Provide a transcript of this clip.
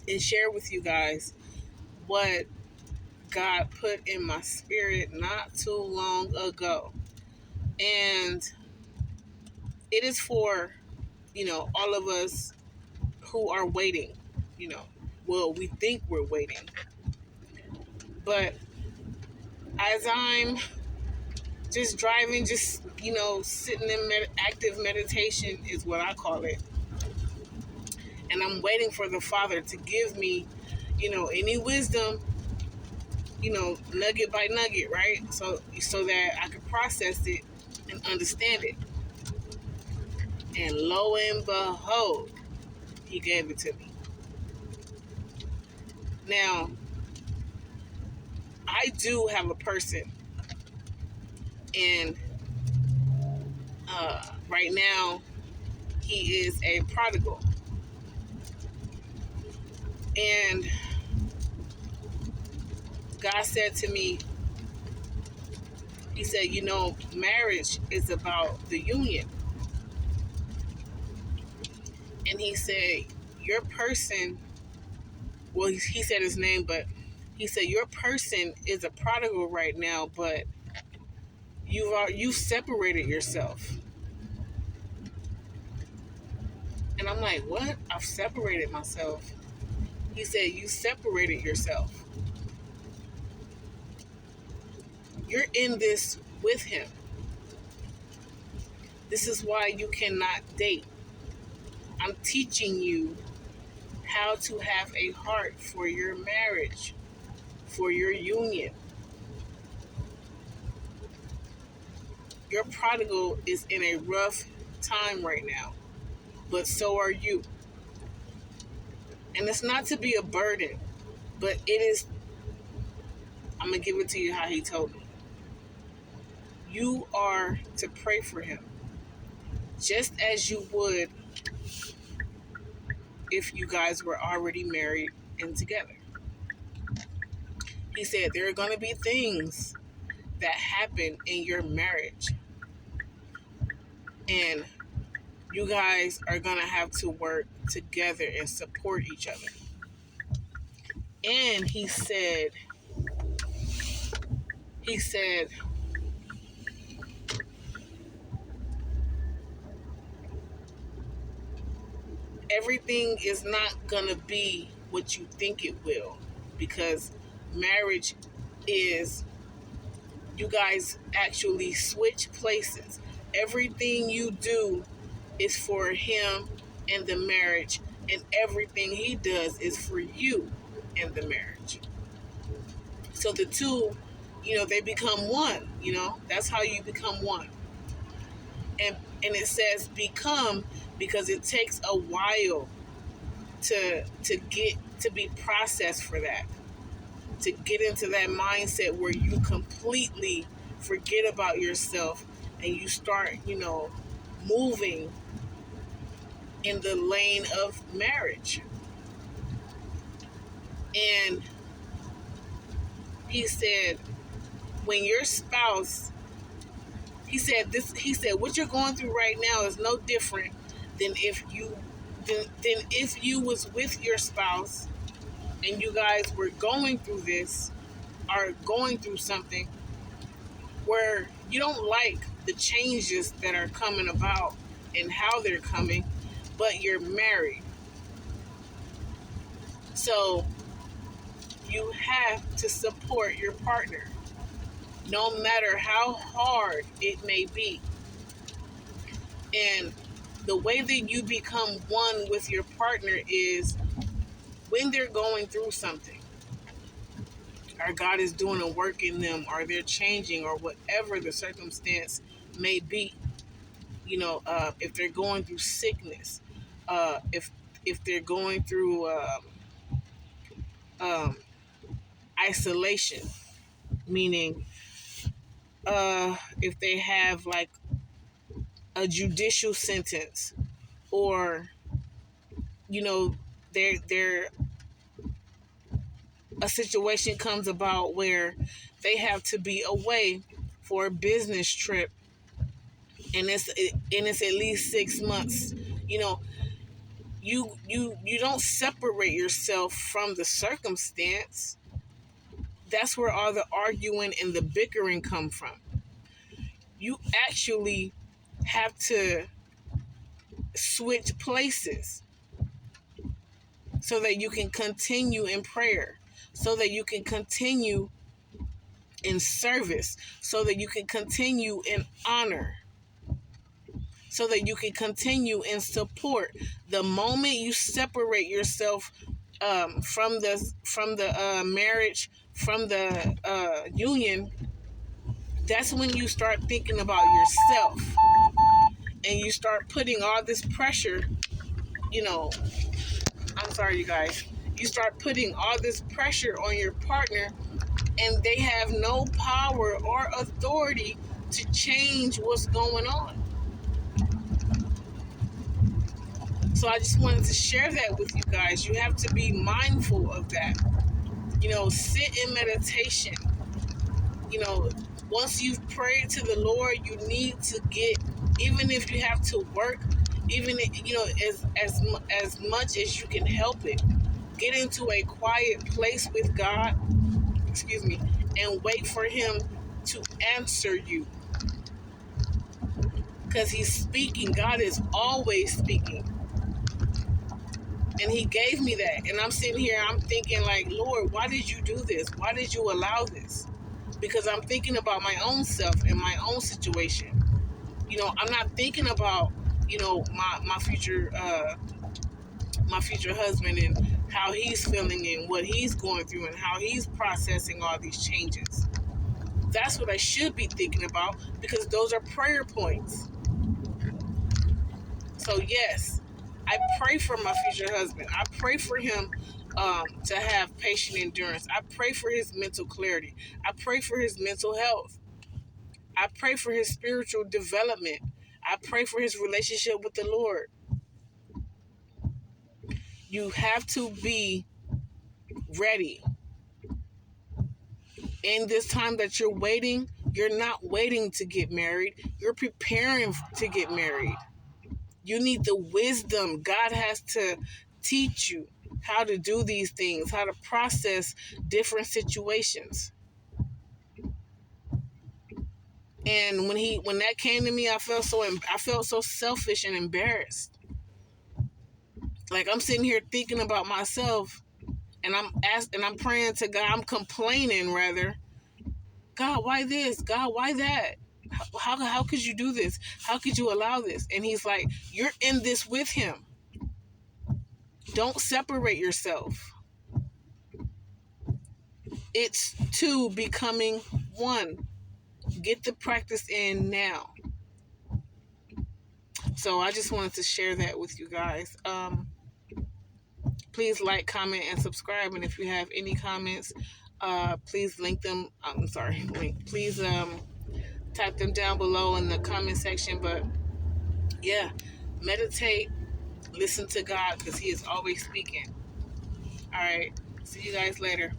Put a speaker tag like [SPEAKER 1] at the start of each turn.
[SPEAKER 1] and share with you guys what God put in my spirit not too long ago. And it is for, all of us who are waiting, you know. Well, we think we're waiting. But as I'm just driving, just, sitting in active meditation is what I call it. And I'm waiting for the Father to give me, any wisdom, nugget by nugget, right? So that I can process it and understand it. And lo and behold, he gave it to me. Now, I do have a person, and right now, he is a prodigal. And God said to me, he said, marriage is about the union. And he said, your person, well, he said his name, but he said, your person is a prodigal right now, but you've separated yourself. And I'm like, what? I've separated myself. He said, you separated yourself. You're in this with him. This is why you cannot date. I'm teaching you how to have a heart for your marriage, for your union. Your prodigal is in a rough time right now, but so are you. And it's not to be a burden, but it is. I'm going to give it to you how he told me. You are to pray for him, just as you would if you guys were already married and together. He said there are going to be things that happen in your marriage, and you guys are going to have to work together and support each other. And he said, everything is not going to be what you think it will, because marriage is, you guys actually switch places. Everything you do is for him and the marriage, and everything he does is for you and the marriage. So the two, they become one. That's how you become one. And it says become because it takes a while to get to be processed for that, to get into that mindset where you completely forget about yourself and you start, moving in the lane of marriage. And he said, when your spouse, he said what you're going through right now is no different than if you was with your spouse and you guys were going through this, or going through something where you don't like the changes that are coming about and how they're coming, but you're married. So you have to support your partner, no matter how hard it may be. And the way that you become one with your partner is when they're going through something, or God is doing a work in them, or they're changing, or whatever the circumstance may be. If they're going through sickness, if they're going through um, isolation, meaning if they have like a judicial sentence, or they're a situation comes about where they have to be away for a business trip, and it's at least 6 months. you don't separate yourself from the circumstance. That's where all the arguing and the bickering come from. You actually have to switch places so that you can continue in prayer, so that you can continue in service, so that you can continue in honor, so that you can continue in support. The moment you separate yourself from the marriage, from the union, that's when you start thinking about yourself, and you start putting all this pressure. You know, I'm sorry, you guys. You start putting all this pressure on your partner, and they have no power or authority to change what's going on. So I just wanted to share that with you guys. You have to be mindful of that. Sit in meditation. Once you've prayed to the Lord, you need to get, even if you have to work, even as much as you can help it, get into a quiet place with God, and wait for Him to answer you. Because He's speaking. God is always speaking. And He gave me that. And I'm sitting here, I'm thinking like, Lord, why did you do this? Why did you allow this? Because I'm thinking about my own self and my own situation. I'm not thinking about, my future husband and how he's feeling and what he's going through and how he's processing all these changes. That's what I should be thinking about, because those are prayer points. So yes, I pray for my future husband. I pray for him to have patient endurance. I pray for his mental clarity. I pray for his mental health. I pray for his spiritual development. I pray for his relationship with the Lord. You have to be ready. In this time that you're waiting, you're not waiting to get married. You're preparing to get married. You need the wisdom. God has to teach you how to do these things, how to process different situations. And when that came to me, I felt so selfish and embarrassed. Like, I'm sitting here thinking about myself, and I'm praying to God. I'm complaining rather. God, why this? God, why that? How could you do this? How could you allow this? And He's like, you're in this with Him. Don't separate yourself. It's two becoming one. Get the practice in now. So I just wanted to share that with you guys. Please like, comment, and subscribe. And if you have any comments, please link them. Please type them down below in the comment section. But yeah, meditate, listen to God, because He is always speaking. All right. See you guys later.